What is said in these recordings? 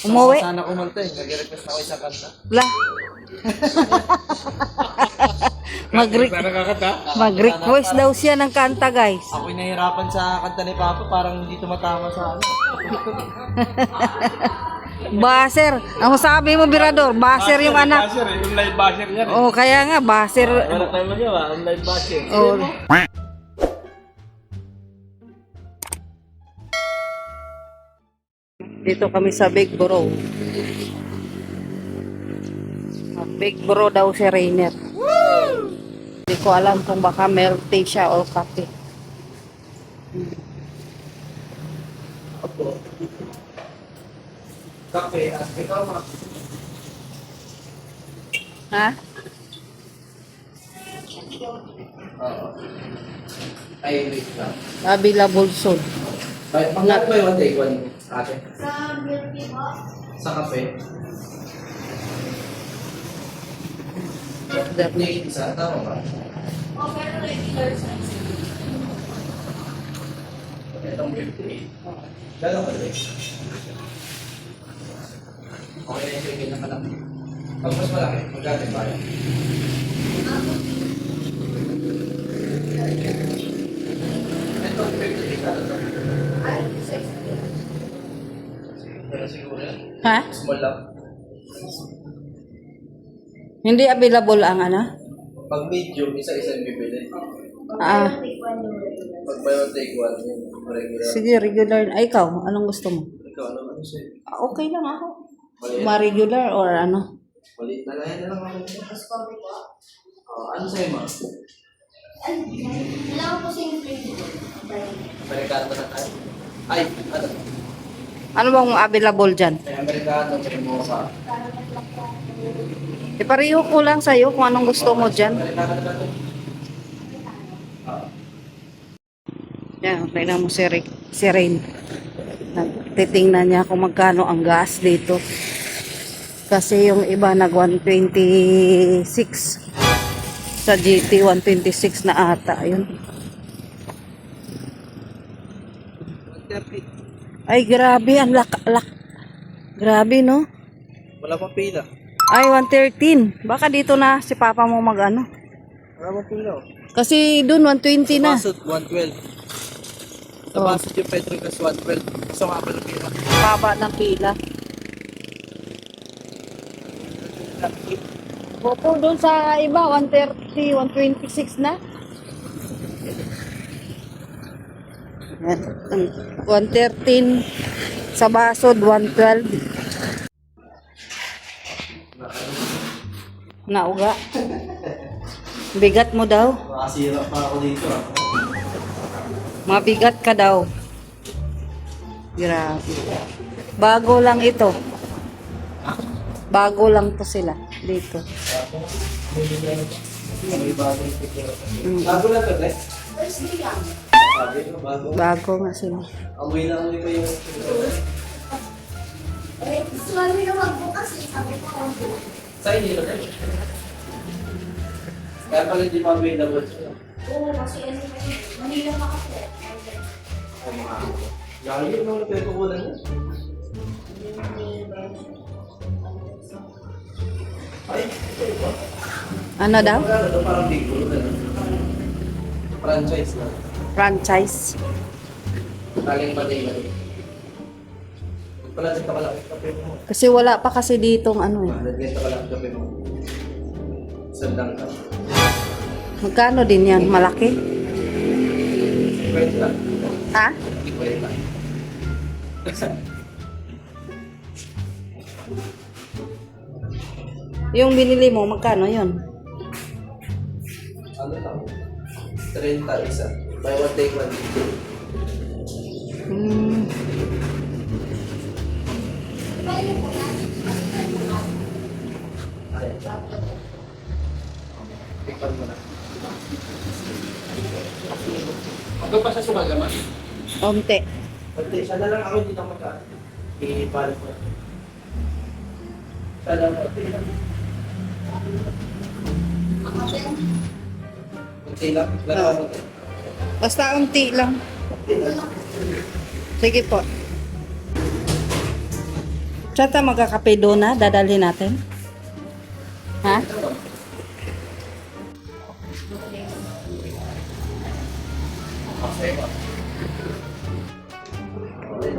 Umuwi? Sana kumanta eh. Nag-request ako isang kanta. La. Mag-request daw siya ng kanta, guys. Ako'y nahihirapan sa kanta ni Papa. Parang hindi tumatama sa ano. Baser. Ang sabi mo, Birador, baser yung anak. Basher eh. Yung live basher yan eh. Oh, kaya nga, baser. Wala tayong magawa. Ang live basher. Oh. Dito kami sa Big Bro. Big Bro daw si Rainer. Hindi ko alam kung baka milk tea siya o kape. Kape. At ikaw ma. Ha? Ay, wait lang. Available soon. Pangkat ba yung take one, ate? Sa milk tea po. Sa kape? That Yung isa, tama ba? O, pero regular size. Itong 58. Gano'n ka rin? Okay na yung sige na malaki. Pag mas malaki, magkano ba yan? Itong 58 ka ito. Ay, 60. Pero siguro yan. Ha? Small lang. Hindi available ang ano? Pag medium, isa-isa yung bibili. Ah. Pag buy one take one, regular. Sige, regular. Ay, ikaw, anong gusto mo? Ikaw, ano sa'yo? Okay lang ako. Maliit. Ma-regular or ano? Maliit na lang. Yan na lang ako. Mas coffee po. Ano sa'yo, ma? Alam ko sa yung free. Amerikano na tayo. Ay, ano? Ano bang available dyan? May Amerikano, may mocha. Ipareho ko lang sa'yo kung anong gusto mo dyan. Amerikano na ito. Yan, tingnan mo si Rain. Titingnan niya kung magkano ang gas dito. Kasi yung iba nag 126. Sa GT 126 na ata. Ayun. Ay, grabe. Ang lak. Grabe, no? Wala pang pila. Ay, 113. Baka dito na si Papa mo mag-ano. Wala pang pila. Kasi dun 120 na. Sa basot, 112. Sa Oh. basot yung Petrocas 112. Gusto nga pa ng pila. Baba ng pila. Opo, doon sa iba, 130, 126 na. Yan. 113 sa basod, 112. Nauga. Bigat mo daw. Makasira pa ako dito. Mabigat ka daw. Grabe. Bago lang ito. Bago lang to sila dito. May bagong picture. Mm. Bago lang to, Tes? First day lang. Sabi ko, bago. Bago nga sila. Amoy na amoy pa yung... Eh, gusto nga rin na magbukas eh. Sabi ko, Sa inyo, Tes? Kaya pala hindi pa available siya. oo, kasi ano, Manila pa kasi. Ay, mga ako. Lagi yung mga pinagkukunan niya. Ay, ito ba? Ano daw? Ano, parang big bull na. Franchise na. Franchise. Galing pa din. Pala dito ka lang kape mo. Kasi wala pa kasi ditong ano eh. Dito ka lang kape mo. Sandang ka. Magkano din yan? Malaki? Kwenta. Ha? Hindi kwenta. Yung binili mo, magkano yun? Ano lang? 30 isa. Buy one take one. Hmm. Ay. Tikpan mo na. Hanggang pa sa sumagaman? Onte. Pati, siya na lang ako dito magka. I-balik mo. Siya lang ako. Kunti lang. Laro mo. Basta unti lang. Sige po. Saan tayo magkakape doon na? Dadalhin natin? Ha?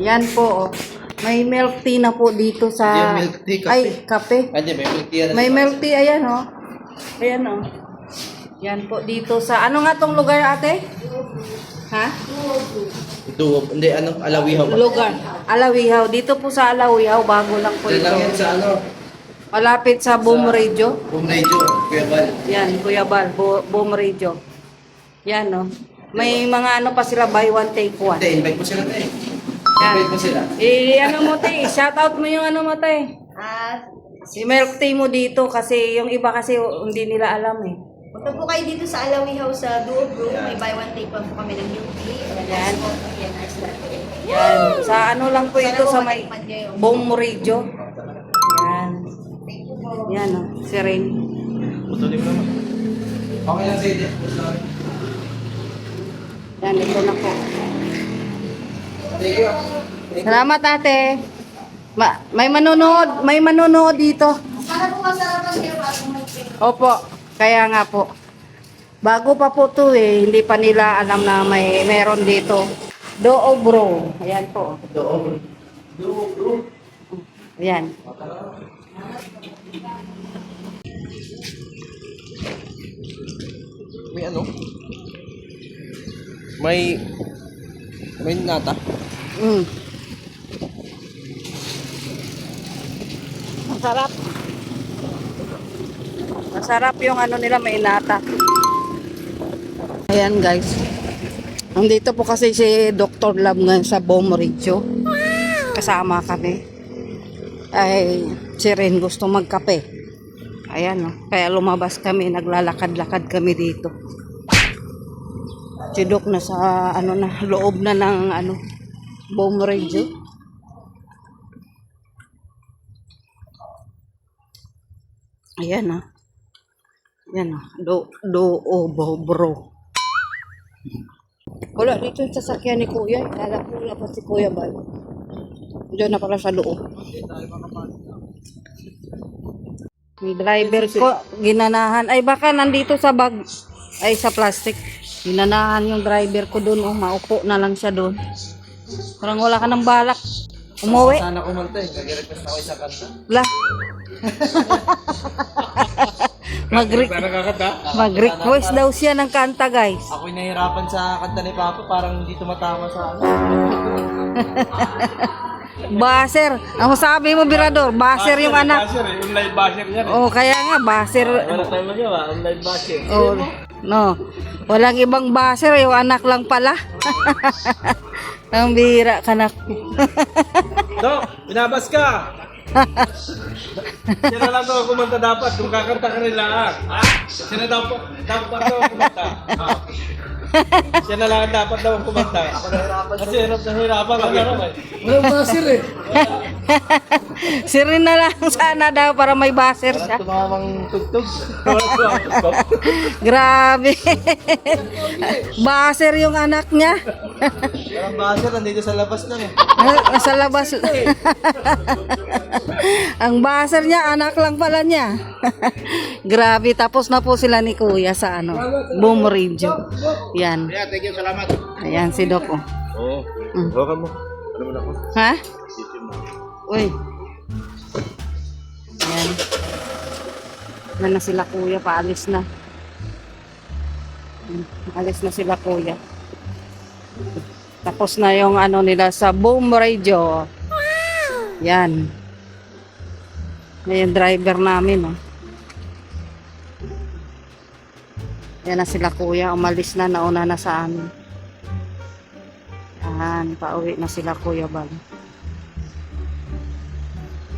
Yan po. Oh. May milk tea na po dito sa... Yan, milk tea, kape. Ay, kape. Hindi, may milk tea. May milk tea. Ayan, oh. Ayan, oh. Yan po dito sa... Ano nga tong lugar, ate? Ha? Duo. Hindi, ano, Alawihaw. Lugar. Alawihaw. Dito po sa Alawihaw. Bago lang po Dahil ito. lang yan sa ano, Malapit sa Boom Radio. Boom Radio, Kuya Bal. Yan, Kuya Bal. Boom Radio. Yan, oh. May mga ano pa sila, buy one, take one. Hindi, invite mo sila tayo. Yan. Invite mo sila. Ano mo, te? Shoutout mo yung ano mo, te. Si milk tea mo dito kasi yung iba kasi hindi nila alam eh. Punta po kayo dito sa Alawihaw sa Duo Brew. May buy one take one po kami ng milk tea. Ayan. Ayan, nice latte. Yan. Sa ano lang po ito sa may matikman kayo. Boom Radio. Yan. Yan, oh. Si Rain. Putulin mo naman. Okay lang sa inyo. Yan, ito na po. Thank you. Salamat, ate. May manonood dito. Para po masarapan kayo bago mag-pay. Opo, kaya nga po. Bago pa po to eh, hindi pa nila alam na meron dito. Doo bro. Ayan po. Doon. Doon. Ayan. May ano? May nata. Mm. Masarap. Masarap yung ano nila, may nata. Ayan guys. Nandito po kasi si Dr. Love ngayon sa Boom Radio. Kasama kami. Ay, si Ren gusto magkape. Ayan, oh. Kaya lumabas kami, naglalakad-lakad kami dito. Si Doc na sa ano na, loob na ng ano, Boom Radio. Ayan, ah. Ayan, ah. Bro. Wala dito yung sasakyan ni Kuya. Kala ko wala pa si Kuya ba? Diyan na pala sa loob. Yung driver ko, ginanahan. Ay, baka nandito sa bag. Ay, sa plastic. Ginanahan yung driver ko doon. Oh, maupo na lang siya doon. Parang wala ka ng balak. Umuwi. Sana kumanta eh. Nag-request ako isa kanta. La. Mag-request daw siya ng kanta, guys. Ako'y nahihirapan sa kanta ni Papa. Parang hindi tumatama sa ano. Baser. Ang sabi mo, Birador, baser yung anak. Basher eh. Online basher yan eh. Oh, kaya nga, baser. Wala tayong magawa. Online basher. Oh, no. Walang ibang baser, yung anak lang pala. Ang bihira ka na. Dok, binabas ka! Siya na lang daw kumanta dapat. Kung kakanta ka rin lang. Siya na dapat daw kumanta. Siya na lang dapat daw kumanta. Kasi hirap na hirapan. Walang basir eh. Si Rin na lang sana daw para may baser siya. Tumamang tugtog. Grabe. Baser yung anak niya. Walang basir, nandito sa labas lang eh. Nasa labas. Ang baser niya, anak lang pala niya. Grabe, tapos na po sila ni Kuya sa ano, Boom Radio. Yan. Yeah, thank you, salamat. Ayan si Doc. Oh. Oo. Hawakan mo. Ano mo na ako? Ha? Uy. Ayan. Na sila Kuya, paalis na. Alis na sila Kuya. Tapos na yung ano nila sa Boom Radio. Yan. Yan yung driver namin, oh. Yan na sila Kuya, umalis na, nauna na sa amin. Yan, pauwi na sila Kuya Bal.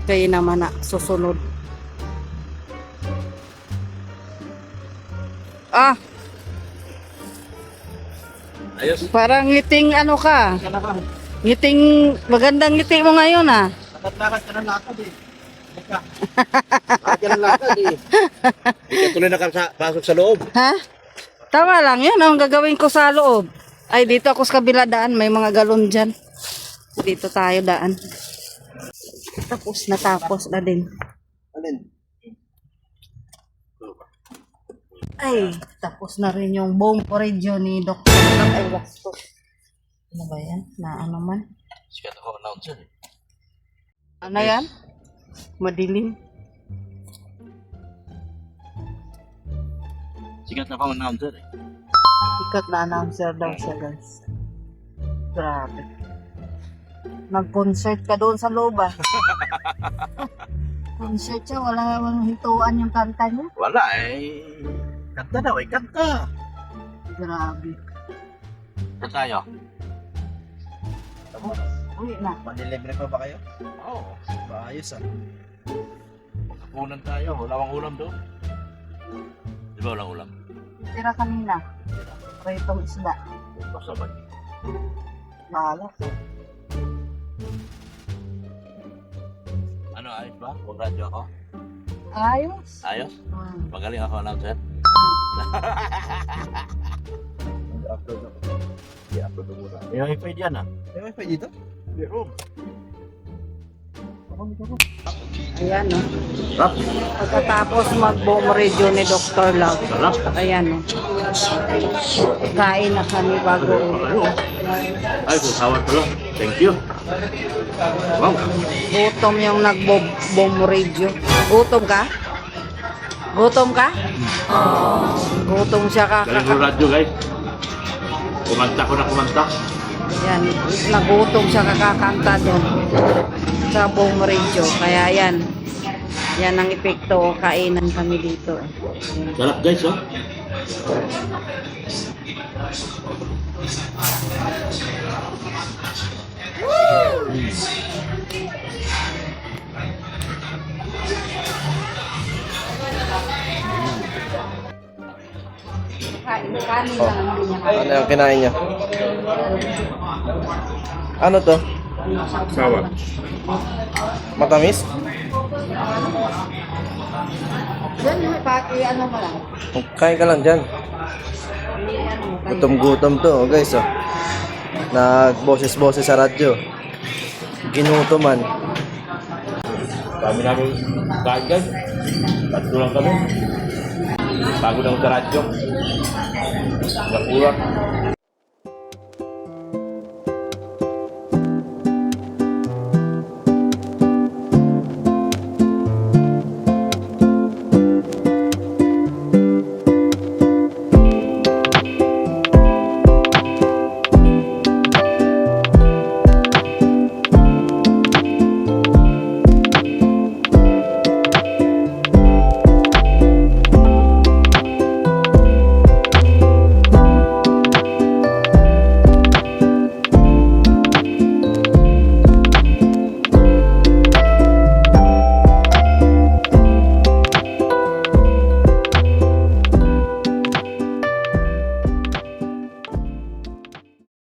Kayo naman na, susunod. Ah! Ayos. Parang ngiting ano ka? Ngiting, magandang ngiti mo ngayon, ah. Lakad ka ng lakad eh. Lakad ka ng lakad eh. Hindi ka tuloy nakapasok sa loob. Ha? Tama lang yan. Ang gagawin ko sa loob. Ay, dito ako sa kabila daan. May mga galon dyan. Dito tayo daan. Natapos na din. Alin? Ay, tapos na rin yung buong oregyo ni Dr. Love. Ay, wax ko. Ano ba yan? Na ano man? Sikat ako announcer. Ano yan? Madilim. Sikat ako announcer eh. Sikat na announcer daw siya, guys. Grabe. Nag-concert ka doon sa loob, ah. Concert siya, walang hintuan yung kanta niya. Wala eh. Kanta daw eh, kanta. Grabe. Ito tayo. Uwi na. Manilibre pa ba kayo? Oo. Maayos ah. Unan tayo. Wala bang ulam doon? Di ba walang ulam? Tira kanina. Pritong isda. Masabay. Malas. Ano, ayos ba? Kung radyo ako? Ayos. Ayos? Hmm. Magaling ako announcer? I-upload ako. I-upload mo muna. May wifi dyan ah. May wifi dito? Meron. Ayan, no. Sarap. Pagkatapos mag-boom radio ni Dr. Love. Sarap. Ayan, no. Kain na kami bago uwi. Ay, kung sawat pala. Thank you. Wow. Gutom yung nag-boom radio. Gutom ka? Gutom ka? Gutom siya Galing ko radyo guys. Kumanta ko na kumanta. Yan, nagutom siya kakakanta doon sa boom radio. Kaya yan, yan ang epekto. Kainan kami dito. Sarap guys oh. Kanin lang hindi niya Ano yung kinain niya? Ano to? Sawat. Matamis? Yan, pati ano mo lang. Kain ka lang dyan. Gutom-gutom to oh, guys oh. Nagboses-boses sa radyo. Ginutoman. Kami namin kain guys. Tatlo lang kami. Bago na ako sa radyo. Nagpura.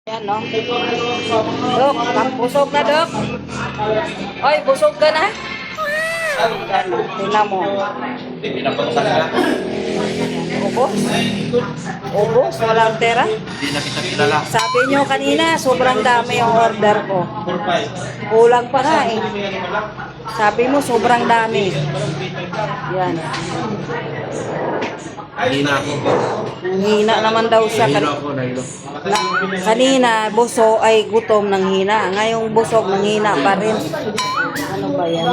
Yan, no? Dok, busog na, Dok. Oy, busog ka na? Yan, tingnan mo. Pinapagsak ka. Ubos? Ubos? Walang pera? Hindi na kita kilala. Sabi nyo kanina, sobrang dami yung order ko. Kulang pa nga eh. Sabi mo, sobrang dami. Yan. Hina ako. Hina naman daw siya. Nahilo ako, nahilo. Kanina, buso ay gutom ng hina. Ngayong busog ng hina pa rin. Ano ba yan?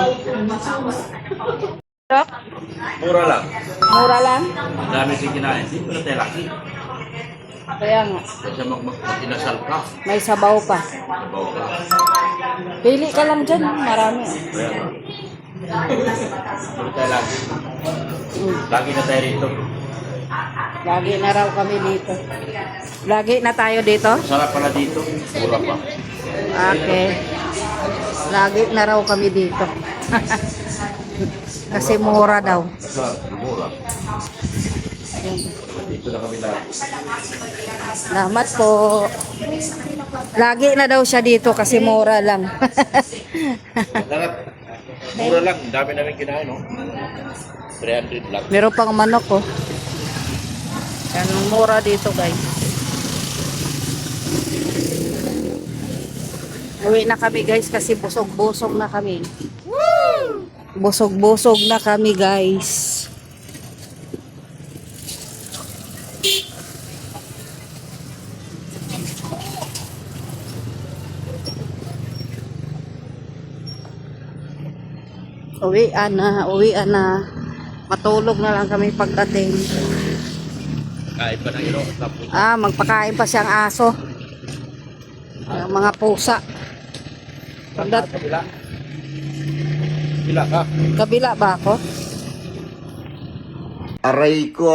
Dok, Mura lang. mura lang? Ang dami sing kinain. Hindi ko na tayo laki. Kaya nga, Kasi mag-inasal ka. may sabaw pa. Sabaw ka. Pili ka lang dyan, marami. Kaya nga. Mura tayo lagi. Lagi na tayo rito. Lagi na raw kami dito. Lagi na tayo dito? Sarap pala dito. Mura pa. Okay. Lagi na raw kami dito. Kasi mura daw. Sarap. Mura. Dito na kami lagi. Salamat po. Lagi na daw siya dito kasi mura lang. Sarap. Mura lang. Ang dami namin kinain, no? 300 lang. Meron pang manok oh. Yan, mura dito guys. Uwi na kami guys kasi busog-busog na kami. Busog-busog na kami, guys. Uwian na. Matulog na lang kami pagdating. Kahit pa ng iro. Tapos. Magpakain pa siyang aso. Mga pusa. Kabila. Kabila ka. Kabila ba ako? Aray ko!